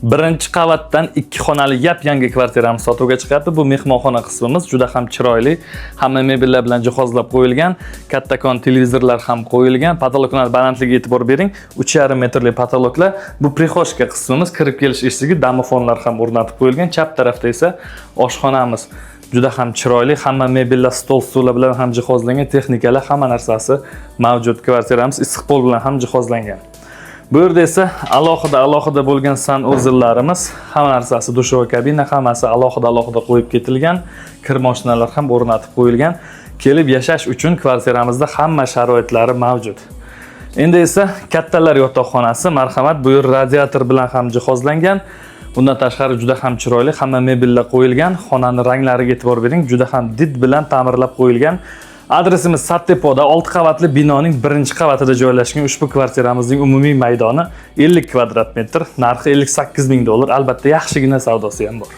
Birinchi qavatdan 2 xonali yap-yangi kvartiramiz sotuvga chiqyapti. Bu mehmonxona qismimiz juda ham chiroyli. Hamma mebellar bilan jihozlab qo'yilgan. Kattakon televizorlar ham qo'yilgan. Patoloklar balandligiga e'tibor bering. 3,5 metrli patoloklar. Bu prixoshka qismimiz, kirib kelish eshigi, domofonlar ham o'rnatib qo'yilgan. Chap tarafda esa oshxonamiz. Juda ham chiroyli, hamma mebellar, stol, stullar bilan ham jihozlangan, texnikalar, hamma narsasi mavjud. Kvartiramiz issiqpol bilan ham jihozlangan. Bu yerda esa alohida bo'lgan sanuzillarimiz, hamma narsasi dushovoy kabina, hammasi alohida qo'yib ketilgan. Kir mashinalar ham o'rnatib qo'yilgan. Kelib yashash uchun kvartiramizda hamma sharoitlari mavjud. Endi esa kattalar yotoqxonasi, marhamat, bu yer radiator bilan ham jihozlangan. Bundan tashqari juda ham chiroyli, hamma mebellar qo'yilgan. Xonani ranglariga e'tibor bering, juda ham did bilan ta'mirlab qo'yilgan. Adresimiz Sattepoda 6 qavatli binoning 1-qavatida joylashgan. Ushbu kvartiramizning umumiy maydoni 50 kvadrat metr, narxi $58,000. Albatta yaxshigina savdosi ham bor.